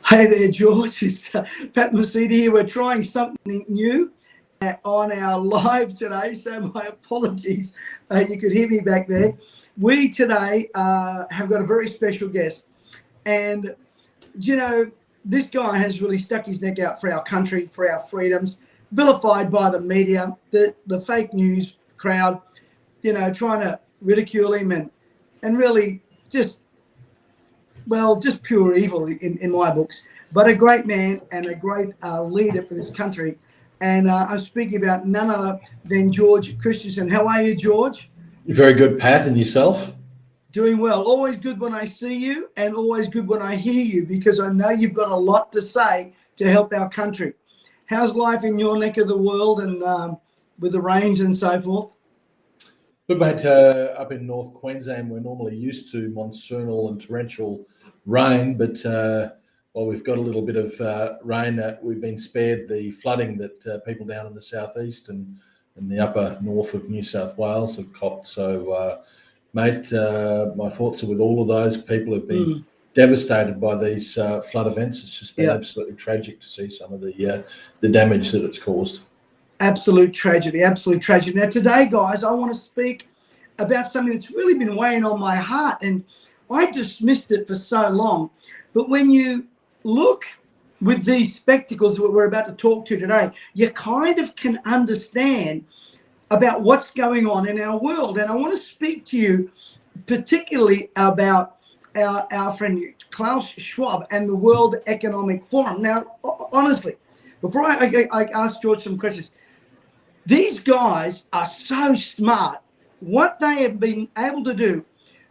Hey there, George. It's Pat Masidi here. We're trying something new on our live today, so my apologies. You could hear me back there. We today have got a very special guest, and you know, this guy has really stuck his neck out for our country, for our freedoms, vilified by the media, the fake news crowd, trying to ridicule him and really just pure evil in my books, but a great man and a great leader for this country. And I'm speaking about none other than George Christensen. How are you, George? Very good, Pat, and yourself? Doing well. Always good when I see you and always good when I hear you, because I know you've got a lot to say to help our country. How's life in your neck of the world and with the rains and so forth? Look, mate, up in North Queensland, we're normally used to monsoonal and torrential rain, but while we've got a little bit of rain, we've been spared the flooding that people down in the southeast and the upper north of New South Wales have copped. So, mate, my thoughts are with all of those people who've been devastated by these flood events. It's just been absolutely tragic to see some of the damage that it's caused. Absolute tragedy, absolute tragedy. Now today, guys, I want to speak about something that's really been weighing on my heart, and I dismissed it for so long. But when you look with these spectacles that we're about to talk to today, you kind of can understand about what's going on in our world. And I want to speak to you particularly about our friend Klaus Schwab and the World Economic Forum. Now, honestly, before I ask George some questions, these guys are so smart. What they have been able to do,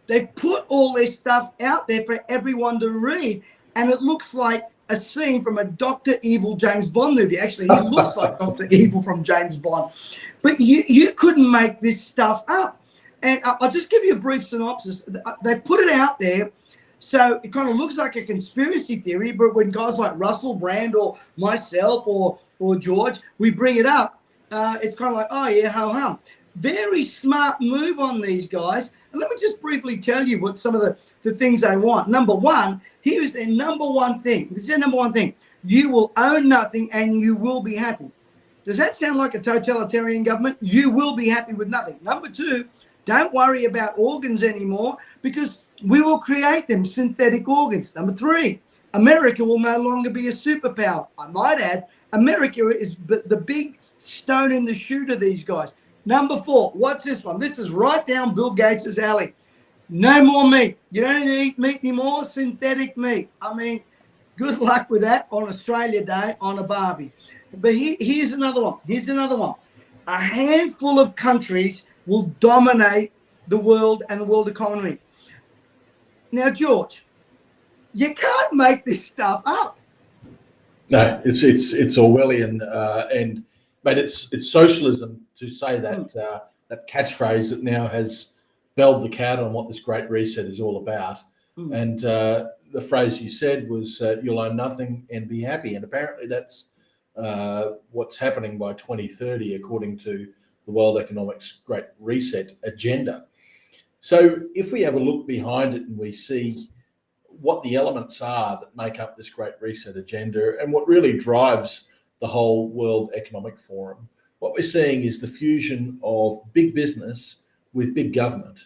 they've put all their stuff out there for everyone to read, and it looks like a scene from a Dr. Evil James Bond movie. Actually, he looks like Dr. Evil from James Bond. But you couldn't make this stuff up. And I'll just give you a brief synopsis. They've put it out there, so it kind of looks like a conspiracy theory, but when guys like Russell Brand or myself or George, we bring it up, it's kind of like, oh yeah, ho-hum. Very smart move on these guys. And let me just briefly tell you what some of the things they want. Number one, here's their number one thing. This is their number one thing. You will own nothing and you will be happy. Does that sound like a totalitarian government? You will be happy with nothing. Number two, don't worry about organs anymore because we will create them, synthetic organs. Number three, America will no longer be a superpower. I might add, America is the big stone in the shoe to these guys. Number four, what's this one? This is right down Bill Gates' alley. No more meat. You don't eat meat anymore, synthetic meat. I mean, good luck with that on Australia Day on a barbie. But here's another one. Here's another one. A handful of countries will dominate the world and the world economy. Now, George, you can't make this stuff up. No, it's Orwellian, but it's socialism to say that that catchphrase that now has belled the cat on what this Great Reset is all about. And the phrase you said was "You'll own nothing and be happy," and apparently that's what's happening by 2030, according to the World Economic's Great Reset agenda. So if we have a look behind it and we see what the elements are that make up this Great Reset agenda and what really drives the whole World Economic Forum, what we're seeing is the fusion of big business with big government.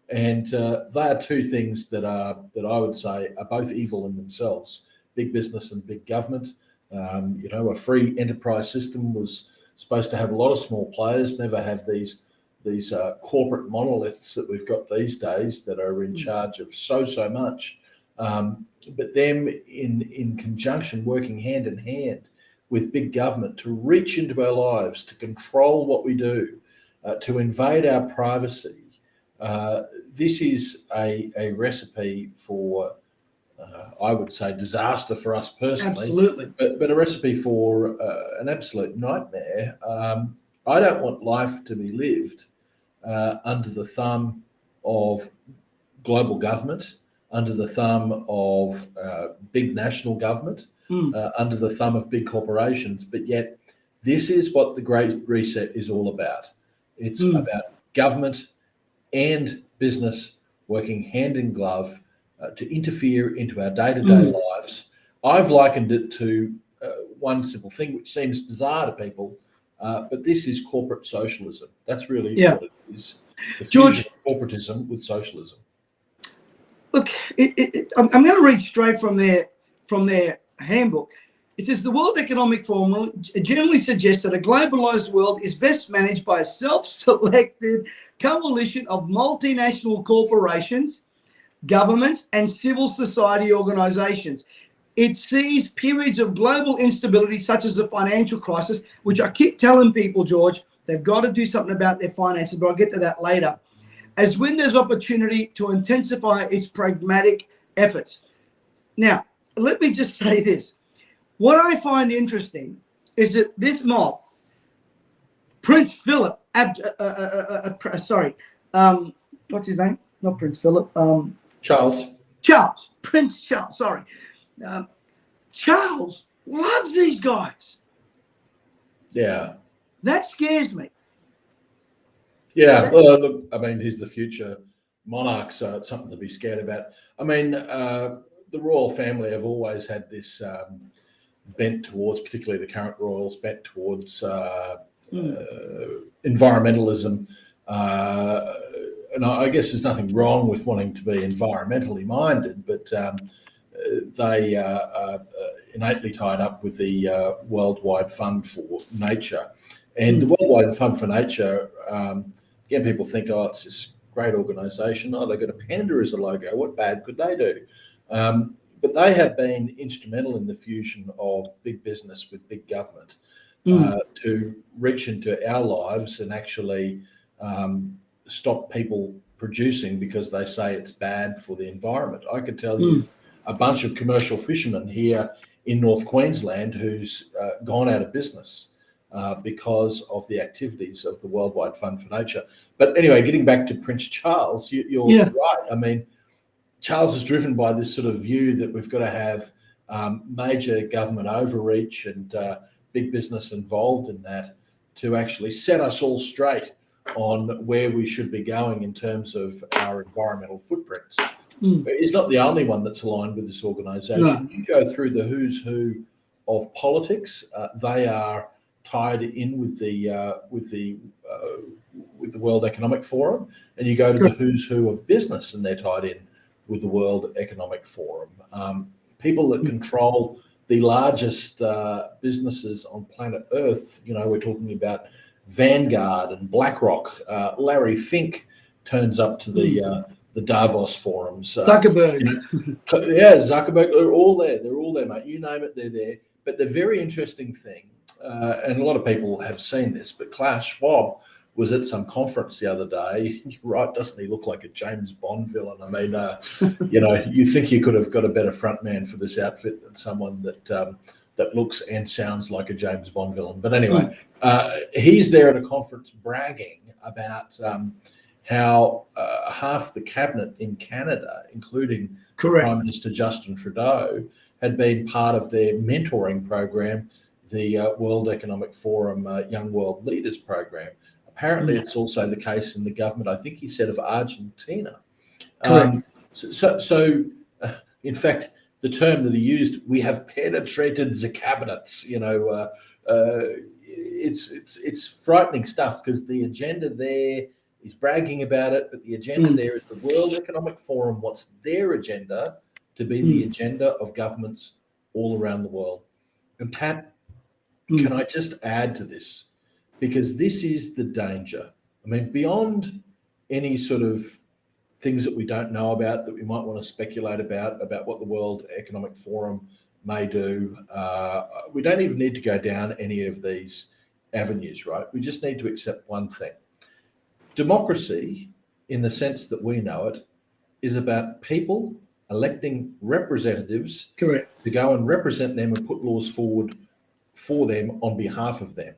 And they are two things that I would say are both evil in themselves, big business and big government. A free enterprise system was supposed to have a lot of small players, never have these corporate monoliths that we've got these days that are in charge of so much. But them in conjunction, working hand in hand with big government to reach into our lives, to control what we do, to invade our privacy. This is a recipe for, I would say, disaster for us personally. Absolutely. But a recipe for an absolute nightmare. I don't want life to be lived under the thumb of global government, under the thumb of big national government, under the thumb of big corporations. But yet, this is what the Great Reset is all about. It's about government and business working hand in glove to interfere into our day-to-day lives. I've likened it to one simple thing, which seems bizarre to people, but this is corporate socialism. That's really what it is. The fusion of corporatism with socialism. Look, I'm going to read straight from their handbook. It says the World Economic Forum generally suggests that a globalized world is best managed by a self-selected coalition of multinational corporations, governments, and civil society organizations. It sees periods of global instability, such as the financial crisis, which I keep telling people, George, they've got to do something about their finances, but I'll get to that later, as windows of opportunity to intensify its pragmatic efforts. Now, let me just say this. What I find interesting is that this mob, Prince Philip, what's his name? Not Prince Philip. Prince Charles, sorry. Charles loves these guys. Yeah. That scares me. Yeah, look, I mean, he's the future monarch, so it's something to be scared about. I mean, the royal family have always had this bent towards, particularly the current royals, bent towards environmentalism. And I guess there's nothing wrong with wanting to be environmentally minded, but they are innately tied up with the Worldwide Fund for Nature. And the Worldwide Fund for Nature, again, people think, oh, it's this great organisation. Oh, they've got a panda as a logo. What bad could they do? But they have been instrumental in the fusion of big business with big government to reach into our lives and actually stop people producing because they say it's bad for the environment. I could tell you a bunch of commercial fishermen here in North Queensland who's gone out of business because of the activities of the Worldwide Fund for Nature. But anyway, getting back to Prince Charles, you're right. I mean, Charles is driven by this sort of view that we've got to have major government overreach and big business involved in that to actually set us all straight on where we should be going in terms of our environmental footprints. He's not the only one that's aligned with this organisation. No. You go through the who's who of politics; they are tied in with the World Economic Forum, and you go to the who's who of business, and they're tied in with the World Economic Forum. People that control the largest businesses on planet Earth, you know, we're talking about Vanguard and BlackRock. Larry Fink turns up to the Davos forums. Zuckerberg. Zuckerberg. They're all there. They're all there, mate. You name it, they're there. But the very interesting thing, and a lot of people have seen this, but Klaus Schwab was at some conference the other day. You're right, doesn't he look like a James Bond villain? I mean, you know, you think you could have got a better front man for this outfit than someone that looks and sounds like a James Bond villain. But anyway, he's there at a conference bragging about how half the cabinet in Canada, including Prime Minister Justin Trudeau, had been part of their mentoring program, the World Economic Forum Young World Leaders program. Apparently, it's also the case in the government, I think he said, of Argentina. So in fact, the term that he used, we have penetrated the cabinets, you know, it's frightening stuff because the agenda there is bragging about it, but the agenda there is the World Economic Forum wants their agenda to be the agenda of governments all around the world. And Pat, can I just add to this? Because this is the danger. I mean, beyond any sort of things that we don't know about, that we might want to speculate about what the World Economic Forum may do, we don't even need to go down any of these avenues, right? We just need to accept one thing. Democracy, in the sense that we know it, is about people electing representatives to go and represent them and put laws forward for them on behalf of them.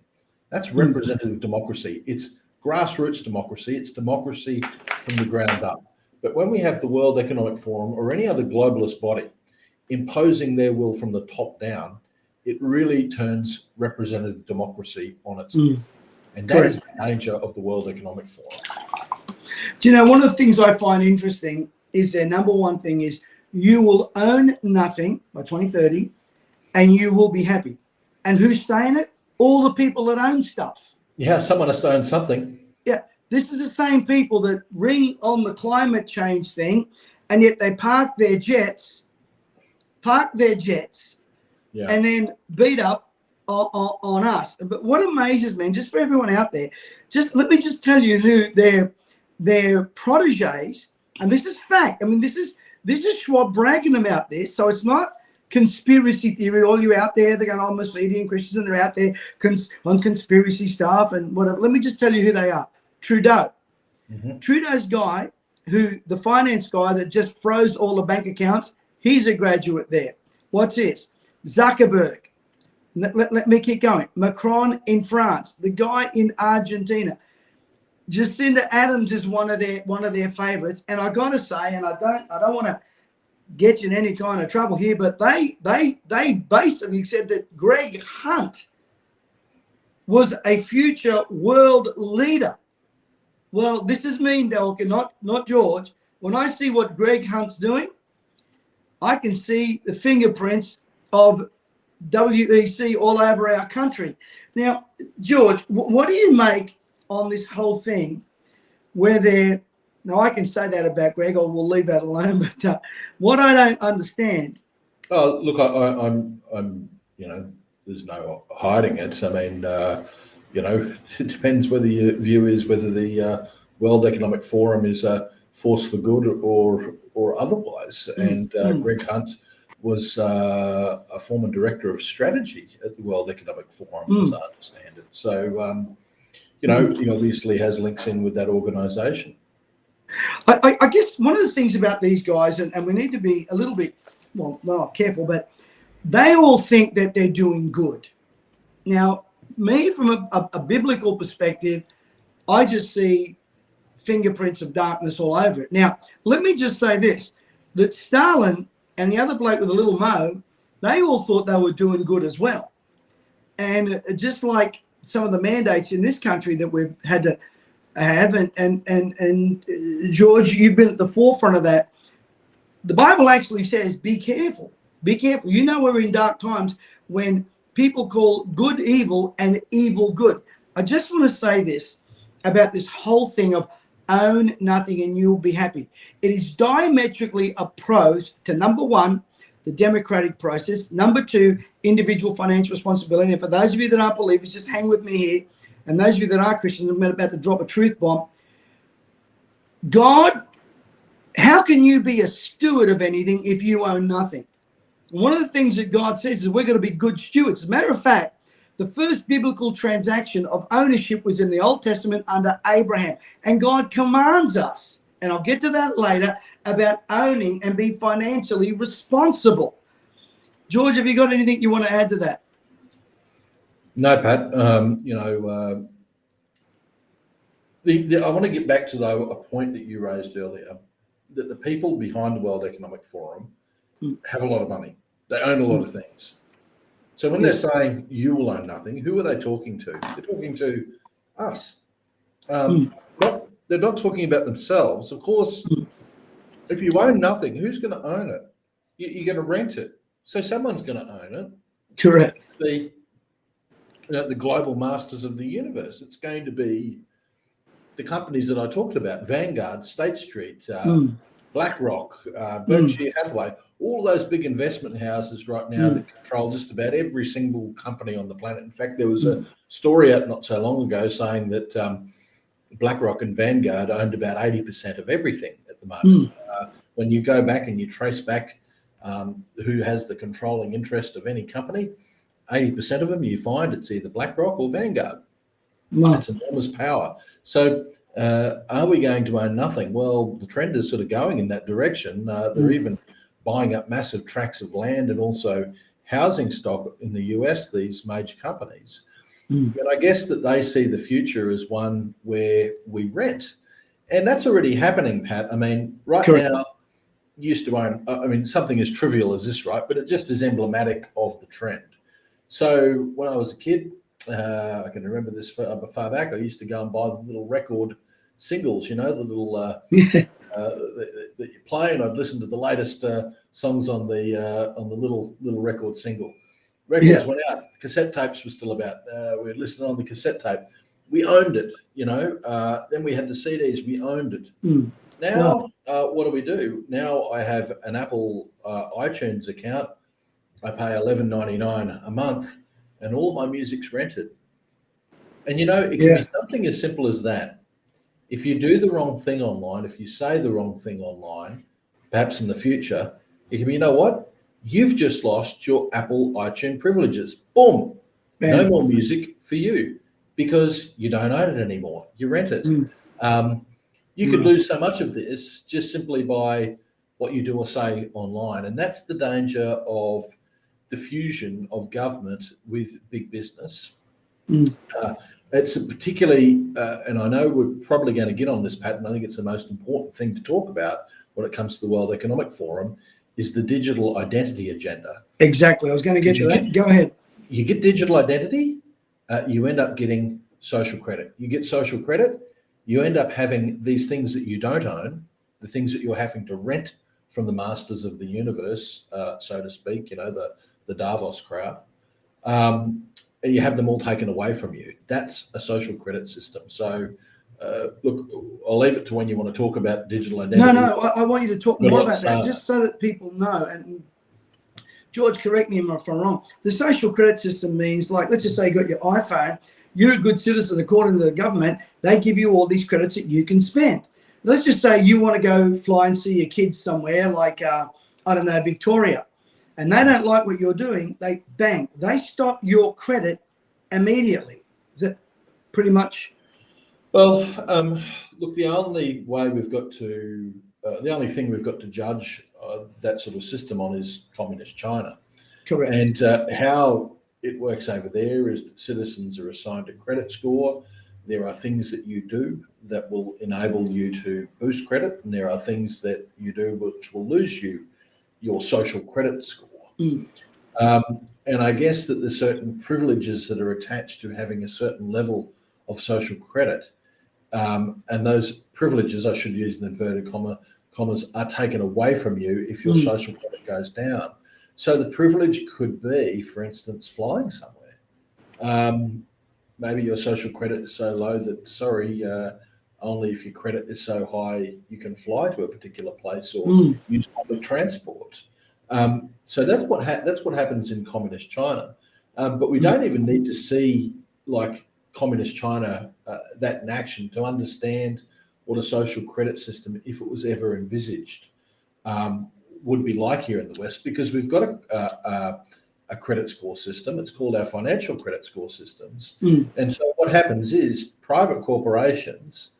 That's representative democracy. It's grassroots democracy. It's democracy from the ground up. But when we have the World Economic Forum or any other globalist body imposing their will from the top down, it really turns representative democracy on its head. And that is the danger of the World Economic Forum. Do you know, one of the things I find interesting is their number one thing is you will own nothing by 2030 and you will be happy. And who's saying it? All the people that own stuff. Yeah, someone has to own something. Yeah, this is the same people that ring on the climate change thing, and yet they park their jets, and then beat up on us. But what amazes me, and just for everyone out there, let me tell you who their proteges, and this is fact. I mean, this is Schwab bragging about this, so it's not conspiracy theory. All you out there, they're going, oh, Mercedes and Christensen, they're out there on conspiracy stuff and whatever. Let me just tell you who they are. Trudeau. Trudeau's guy, the finance guy that just froze all the bank accounts, he's a graduate there. What's this? Zuckerberg. Let me keep going. Macron in France. The guy in Argentina. Jacinda Adams is one of their favorites. And I got to say, and I don't want to get you in any kind of trouble here, but they basically said that Greg Hunt was a future world leader. Well, this is me, Delkin, not George. When I see what Greg Hunt's doing, I can see the fingerprints of WEC all over our country. Now, George, what do you make on this whole thing where now I can say that about Greg, or we'll leave that alone, but what I don't understand. Oh, look, I'm there's no hiding it. I mean, it depends whether your view is whether the World Economic Forum is a force for good or otherwise. And Greg Hunt was a former director of strategy at the World Economic Forum, as I understand it. So, he obviously has links in with that organisation. I guess one of the things about these guys, and we need to be a little bit, careful, but they all think that they're doing good. Now, me, from a biblical perspective, I just see fingerprints of darkness all over it. Now, let me just say this, that Stalin and the other bloke with a little mo, they all thought they were doing good as well. And just like some of the mandates in this country that we've had to have, and George, you've been at the forefront of that. The Bible actually says, be careful. Be careful. You know, we're in dark times when people call good evil and evil good. I just want to say this about this whole thing of own nothing and you'll be happy. It is diametrically opposed to, number one, the democratic process. Number two, individual financial responsibility. And for those of you that aren't believers, just hang with me here. And those of you that are Christians, I'm about to drop a truth bomb. God, how can you be a steward of anything if you own nothing? One of the things that God says is we're going to be good stewards. As a matter of fact, the first biblical transaction of ownership was in the Old Testament under Abraham. And God commands us, and I'll get to that later, about owning and being financially responsible. George, have you got anything you want to add to that? No, Pat. I want to get back to, though, a point that you raised earlier, that the people behind the World Economic Forum have a lot of money. They own a lot of things. So when they're saying you will own nothing, who are they talking to? They're talking to us. They're not talking about themselves. Of course, if you own nothing, who's going to own it? You're going to rent it. So someone's going to own it. Correct. The global masters of the universe. It's going to be the companies that I talked about, Vanguard, State Street, BlackRock, Berkshire Hathaway, all those big investment houses right now that control just about every single company on the planet. In fact, there was a story out not so long ago saying that BlackRock and Vanguard owned about 80% of everything at the moment. When you go back and you trace back who has the controlling interest of any company, 80% of them, you find it's either BlackRock or Vanguard. It's enormous power. So are we going to own nothing? Well, the trend is sort of going in that direction. They're even buying up massive tracts of land and also housing stock in the US, these major companies. But I guess that they see the future as one where we rent. And that's already happening, Pat. I mean, right Correct. now, you used to own, I mean, something as trivial as this, right? But it just is emblematic of the trend. So when I was a kid, I can remember this far back, I used to go and buy the little record singles, the little that you play, and I'd listen to the latest songs on the little record single. Records Yeah. went out. Cassette tapes were still about. We were listening on the cassette tape. We owned it, Then we had the CDs. We owned it. Mm. Now, what do? Now I have an Apple iTunes account. I pay $11.99 a month, and all my music's rented. And it can be something as simple as that. If you do the wrong thing online, if you say the wrong thing online, perhaps in the future, it can be, what? You've just lost your Apple iTunes privileges. Boom. Bam. No more music for you because you don't own it anymore. You rent it. You could lose so much of this just simply by what you do or say online. And that's the danger of the fusion of government with big business. It's particularly, and I know we're probably going to get on this, Pat, and I think it's the most important thing to talk about when it comes to the World Economic Forum, is the digital identity agenda. Exactly. I was going to get to that. Go ahead. You get digital identity, you end up getting social credit. You get social credit, you end up having these things that you don't own, the things that you're having to rent from the masters of the universe, so to speak, the Davos crowd. And you have them all taken away from you. That's a social credit system. So, look, I'll leave it to when you want to talk about digital identity. No, I want you to talk more about that, just so that people know. And George, correct me if I'm wrong. The social credit system means, like, let's just say you got your iPhone. You're a good citizen according to the government. They give you all these credits that you can spend. Let's just say you want to go fly and see your kids somewhere, like, Victoria. And they don't like what you're doing, they stop your credit immediately. Is it pretty much? Well, look, the only thing we've got to judge that sort of system on is communist China. Correct. And how it works over there is that citizens are assigned a credit score. There are things that you do that will enable you to boost credit, and there are things that you do which will lose you your social credit score. And I guess that there's certain privileges that are attached to having a certain level of social credit. And those privileges, I should use in inverted commas, are taken away from you if your social credit goes down. So the privilege could be, for instance, flying somewhere. Maybe your social credit is so low that, only if your credit is so high you can fly to a particular place or use public transport. So that's what happens in communist China. But we don't even need to see like communist China that in action to understand what a social credit system, if it was ever envisaged, would be like here in the West, because we've got a credit score system. It's called our financial credit score systems. And so what happens is private corporations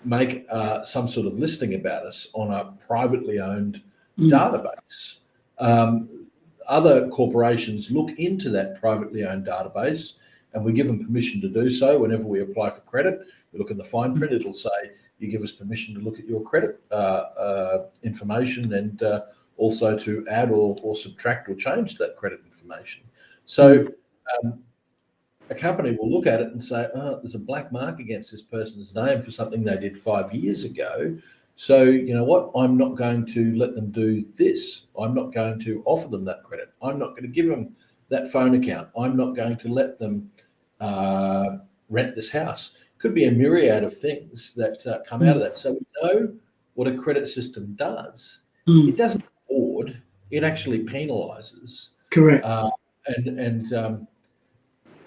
make some sort of listing about us on a privately owned database. Other corporations look into that privately owned database, and we give them permission to do so. Whenever we apply for credit, we look in the fine print, it'll say, you give us permission to look at your credit information and also to add or subtract or change that credit information. So a company will look at it and say, oh, there's a black mark against this person's name for something they did 5 years ago. So, you know what? I'm not going to let them do this. I'm not going to offer them that credit. I'm not going to give them that phone account. I'm not going to let them rent this house. Could be a myriad of things that come out of that. So we know what a credit system does. It doesn't reward, it actually penalizes. Correct.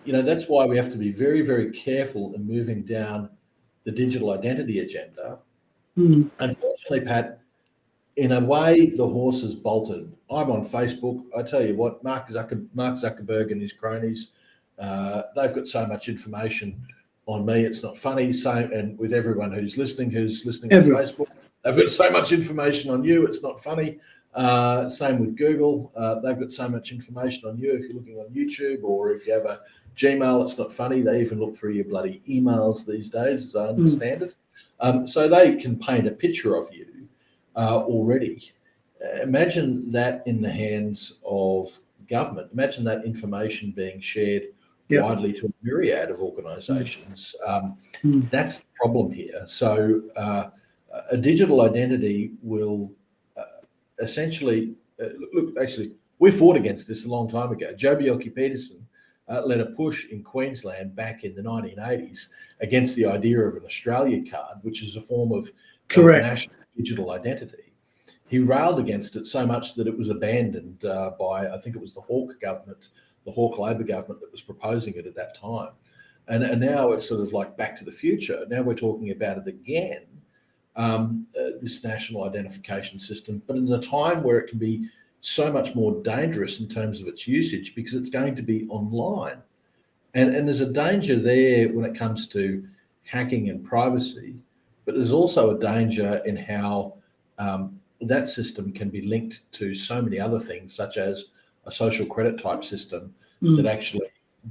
That's why we have to be very, very careful in moving down the digital identity agenda. Unfortunately, Pat, in a way, the horse is bolted. I'm on Facebook. I tell you what, Mark Zuckerberg and his cronies, they've got so much information on me. It's not funny. Same, and with everyone who's listening on Facebook, they've got so much information on you. It's not funny. Same with Google. They've got so much information on you. If you're looking on YouTube or if you have a Gmail, it's not funny. They even look through your bloody emails these days, as I understand it. So they can paint a picture of you already. Imagine that in the hands of government. Imagine that information being shared widely to a myriad of organisations. That's the problem here. So a digital identity will essentially look. Actually, we fought against this a long time ago. Joh Bjelke-Petersen led a push in Queensland back in the 1980s against the idea of an Australia card, which is a form of national digital identity. He railed against it so much that it was abandoned by, I think it was the Hawke government, the Hawke Labor government that was proposing it at that time. And now it's sort of like back to the future. Now we're talking about it again, this national identification system, but in a time where it can be so much more dangerous in terms of its usage because it's going to be online. And there's a danger there when it comes to hacking and privacy, but there's also a danger in how that system can be linked to so many other things, such as a social credit type system that actually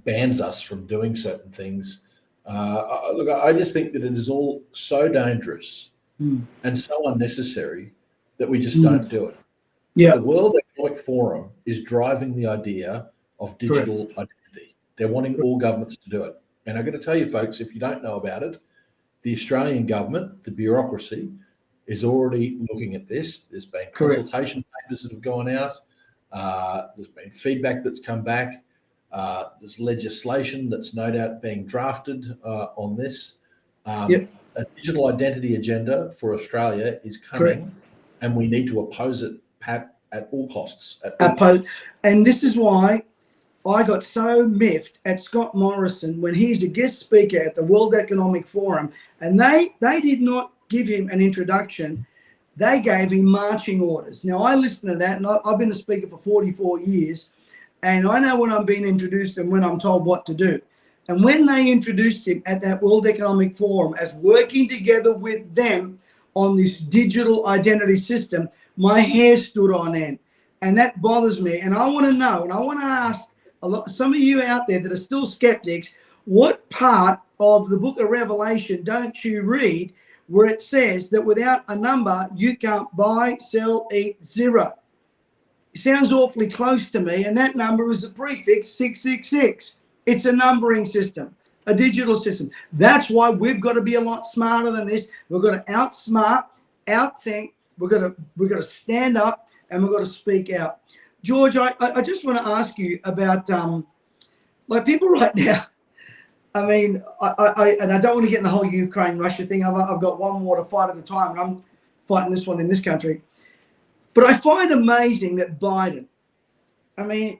bans us from doing certain things. Look, I just think that it is all so dangerous and so unnecessary that we just don't do it. Yeah. The World Economic Forum is driving the idea of digital identity. They're wanting all governments to do it. And I'm going to tell you, folks, if you don't know about it, the Australian government, the bureaucracy, is already looking at this. There's been consultation papers that have gone out. There's been feedback that's come back. There's legislation that's no doubt being drafted on this. A digital identity agenda for Australia is coming, and we need to oppose it, Pat, at all costs. And this is why I got so miffed at Scott Morrison when he's a guest speaker at the World Economic Forum, and they did not give him an introduction. They gave him marching orders. Now, I listened to that, and I've been a speaker for 44 years, and I know when I'm being introduced and when I'm told what to do. And when they introduced him at that World Economic Forum as working together with them on this digital identity system, my hair stood on end. And that bothers me. And I want to know, and I want to ask some of you out there that are still skeptics, what part of the book of Revelation don't you read where it says that without a number, you can't buy, sell, eat, zero? It sounds awfully close to me, and that number is a prefix 666. It's a numbering system, a digital system. That's why we've got to be a lot smarter than this. We've got to outsmart, outthink. We've got to stand up, and we've got to speak out. George, I just want to ask you about like people right now. I mean, I don't want to get in the whole Ukraine-Russia thing. I've got one war to fight at a time, and I'm fighting this one in this country. But I find amazing that Biden, I mean,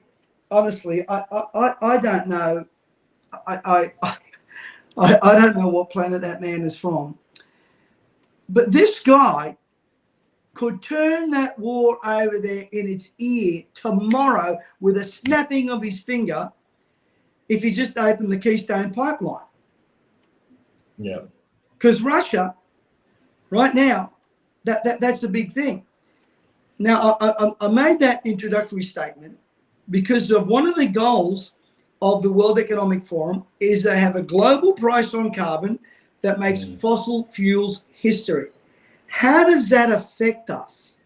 honestly, I don't know. I don't know what planet that man is from. But this guy could turn that war over there in its ear tomorrow with a snapping of his finger if he just opened the Keystone Pipeline. Yeah. Because Russia, right now, that's the big thing. Now, I made that introductory statement because of one of the goals of the World Economic Forum is they have a global price on carbon that makes fossil fuels history. How does that affect us?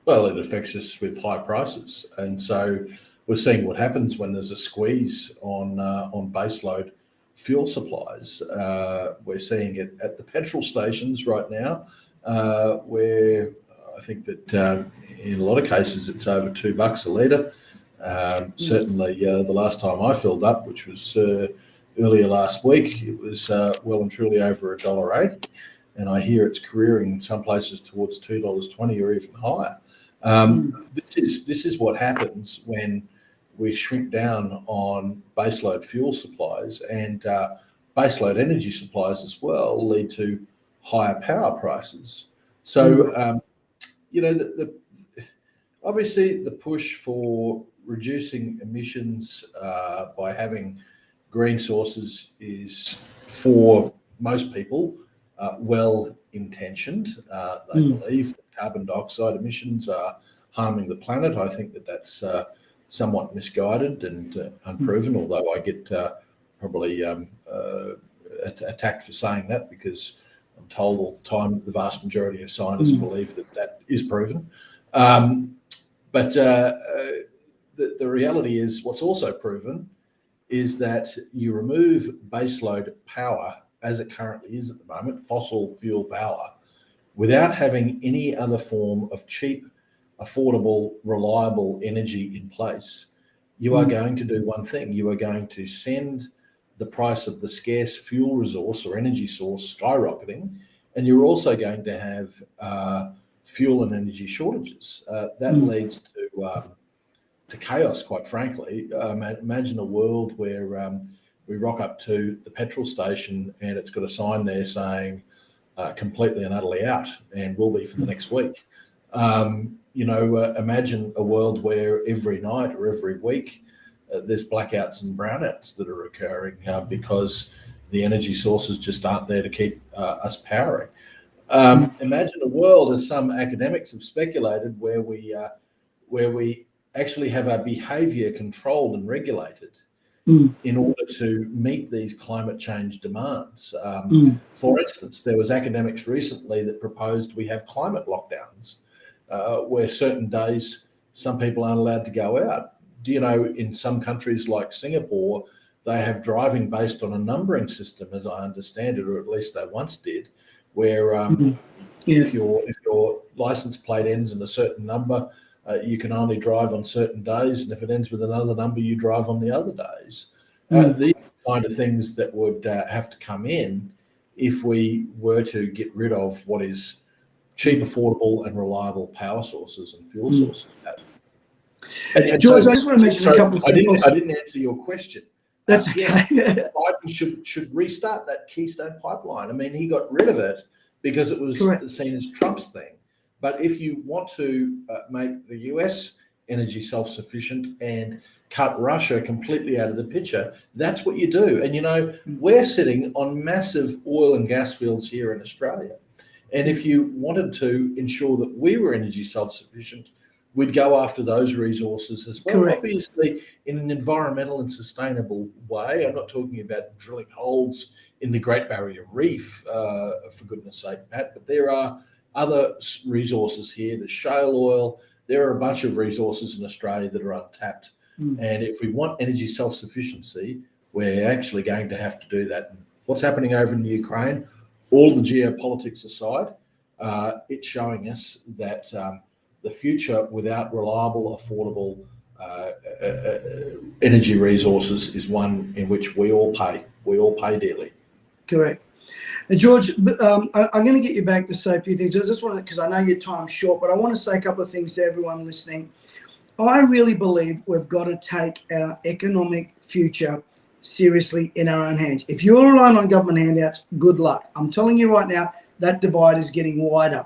Well, it affects us with high prices. And so we're seeing what happens when there's a squeeze on baseload fuel supplies. We're seeing it at the petrol stations right now, where I think that in a lot of cases it's over $2 a litre. Certainly, the last time I filled up, which was earlier last week, it was well and truly over $1.80, and I hear it's careering in some places towards $2.20 or even higher. This is what happens when we shrink down on baseload fuel supplies, and baseload energy supplies as well lead to higher power prices. So, obviously the push for reducing emissions by having green sources is, for most people, well-intentioned. They believe that carbon dioxide emissions are harming the planet. I think that that's somewhat misguided and unproven, although I get probably attacked for saying that because I'm told all the time that the vast majority of scientists believe that that is proven. But the reality is, what's also proven is that you remove baseload power, as it currently is at the moment, fossil fuel power, without having any other form of cheap, affordable, reliable energy in place. You are going to do one thing. You are going to send the price of the scarce fuel resource or energy source skyrocketing, and you're also going to have fuel and energy shortages. That leads to chaos, quite frankly. Imagine a world where we rock up to the petrol station and it's got a sign there saying completely and utterly out, and will be for the next week. Imagine a world where every night or every week there's blackouts and brownouts that are occurring because the energy sources just aren't there to keep us powering. Imagine a world, as some academics have speculated, where we actually have our behaviour controlled and regulated in order to meet these climate change demands. For instance, there was academics recently that proposed we have climate lockdowns, where certain days some people aren't allowed to go out. Do you know, in some countries like Singapore, they have driving based on a numbering system, as I understand it, or at least they once did, where if your license plate ends in a certain number, you can only drive on certain days, and if it ends with another number, you drive on the other days. These kind of things that would have to come in if we were to get rid of what is cheap, affordable, and reliable power sources and fuel sources. And George, I just want to mention a couple of things. I didn't answer your question. That's okay. Yes, Biden should restart that Keystone pipeline. I mean, he got rid of it because it was seen as Trump's thing. But if you want to make the US energy self-sufficient and cut Russia completely out of the picture, that's what you do. And, we're sitting on massive oil and gas fields here in Australia. And if you wanted to ensure that we were energy self-sufficient, we'd go after those resources as well. Correct. Obviously, in an environmental and sustainable way. I'm not talking about drilling holes in the Great Barrier Reef, for goodness sake, Pat, but there are other resources here, the shale oil. There are a bunch of resources in Australia that are untapped. And if we want energy self-sufficiency, we're actually going to have to do that. And what's happening over in the Ukraine, all the geopolitics aside, it's showing us that the future without reliable, affordable energy resources is one in which we all pay dearly. Correct. And George, I'm going to get you back to say a few things. I just want to, because I know your time's short, but I want to say a couple of things to everyone listening. I really believe we've got to take our economic future seriously in our own hands. If you're relying on government handouts, good luck. I'm telling you right now, that divide is getting wider.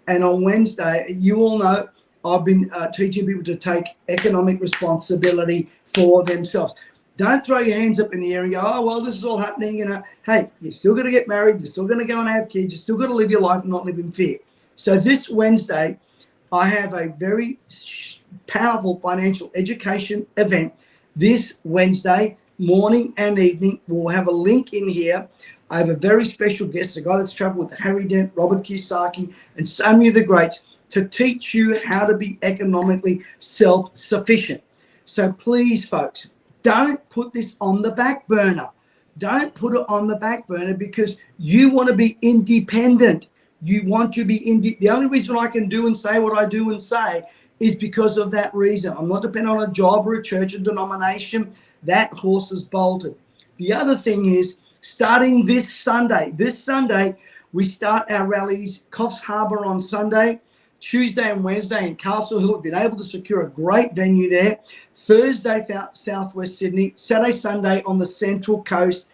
And on Wednesday, you all know, I've been teaching people to take economic responsibility for themselves. Don't throw your hands up in the air and go, oh, well, this is all happening. Hey, you're still going to get married. You're still going to go and have kids. You're still going to live your life and not live in fear. So this Wednesday, I have a very powerful financial education event. This Wednesday morning and evening, we'll have a link in here. I have a very special guest, a guy that's traveled with Harry Dent, Robert Kiyosaki, and so many of the greats, to teach you how to be economically self-sufficient. So please, folks, don't put this on the back burner. Don't put it on the back burner because you want to be independent. You want to be the only reason I can do and say what I do and say is because of that reason. I'm not dependent on a job or a church or denomination. That horse is bolted. The other thing is, starting this Sunday, we start our rallies, Coffs Harbour on Sunday, Tuesday and Wednesday in Castle Hill. We've been able to secure a great venue there. Thursday, Southwest Sydney. Saturday, Sunday on the Central Coast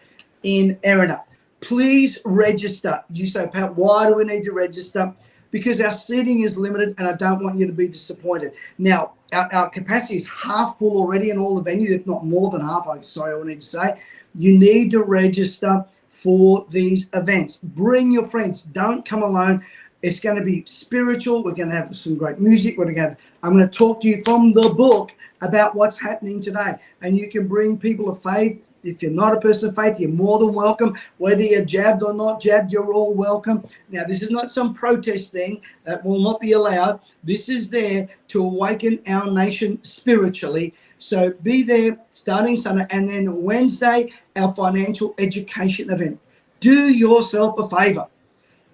in Erina. Please register. You say, Pat, why do we need to register? Because our seating is limited and I don't want you to be disappointed. Now, our capacity is half full already in all the venues, if not more than half. I need to say. You need to register for these events. Bring your friends. Don't come alone. It's going to be spiritual. We're going to have some great music. I'm going to talk to you from the book about what's happening today. And you can bring people of faith, If you're not a person of faith, you're more than welcome. Whether you're jabbed or not jabbed, you're all welcome. Now, this is not some protest thing that will not be allowed. This is there to awaken our nation spiritually. So be there starting Sunday, and then Wednesday, our financial education event. Do yourself a favor.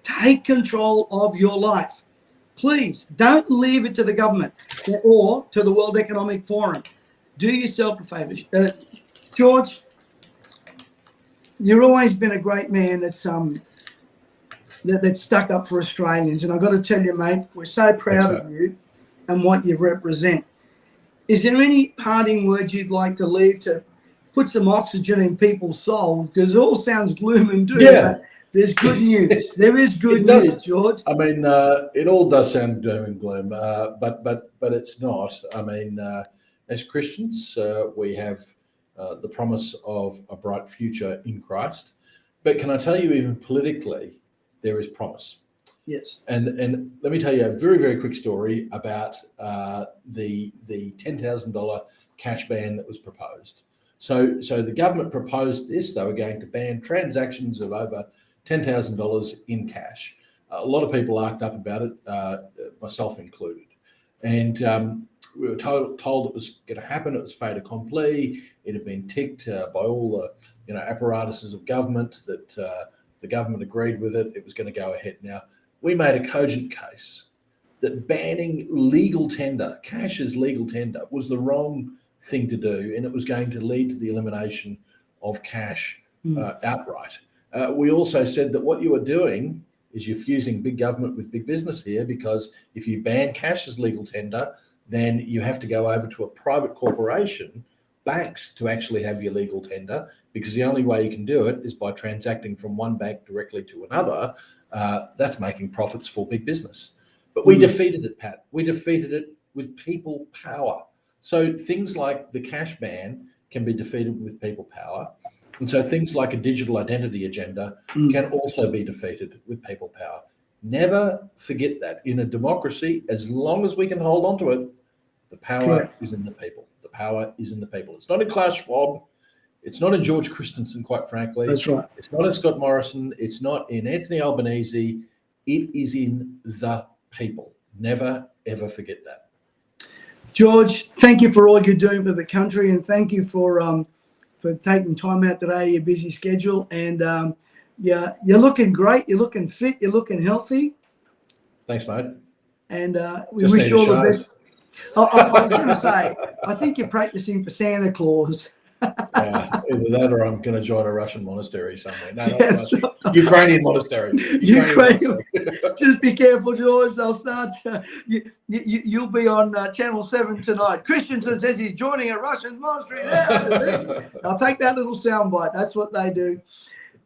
Take control of your life. Please don't leave it to the government or to the World Economic Forum. Do yourself a favor. George, you've always been a great man that's stuck up for Australians. And I've got to tell you, mate, we're so proud of you and what you represent. Is there any parting words you'd like to leave to put some oxygen in people's souls? Because it all sounds gloom and doom, but there's good news. There is good news, George. I mean, it all does sound doom and gloom, but it's not. I mean, as Christians, we have the promise of a bright future in Christ. But can I tell you, even politically, there is promise. Yes. And let me tell you a very, very quick story about the $10,000 cash ban that was proposed. So the government proposed this. They were going to ban transactions of over $10,000 in cash. A lot of people arced up about it, myself included. And we were told it was going to happen. It was fait accompli. It had been ticked by all the apparatuses of government that the government agreed with it. It was going to go ahead. Now, we made a cogent case that banning legal tender, cash as legal tender, was the wrong thing to do, and it was going to lead to the elimination of cash outright. We also said that what you are doing is you're fusing big government with big business here, because if you ban cash as legal tender, then you have to go over to a private corporation, banks, to actually have your legal tender, because the only way you can do it is by transacting from one bank directly to another. That's making profits for big business. But we defeated it, Pat. We defeated it with people power. So things like the cash ban can be defeated with people power. And so things like a digital identity agenda can also be defeated with people power. Never forget that. In a democracy, as long as we can hold on to it, the power is in the people. The power is in the people. It's not in Klaus Schwab. It's not in George Christensen, quite frankly. That's right. It's not in Scott Morrison. It's not in Anthony Albanese. It is in the people. Never, ever forget that. George, thank you for all you're doing for the country, and thank you for taking time out today, your busy schedule. And you're looking great. You're looking fit. You're looking healthy. Thanks, mate. And we wish you all the best. I was going to say, I think you're practicing for Santa Claus. Either that or I'm going to join a Russian monastery somewhere. No, not Ukrainian monastery. Ukrainian. Just be careful, George. They'll start. You'll be on Channel 7 tonight. Christensen says he's joining a Russian monastery. I'll take that little soundbite. That's what they do.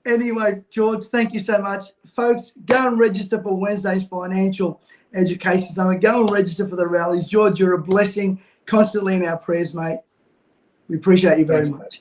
Anyway, George, thank you so much. Folks, go and register for Wednesday's financial education summit. Go and register for the rallies. George, you're a blessing, constantly in our prayers, mate. We appreciate you very much.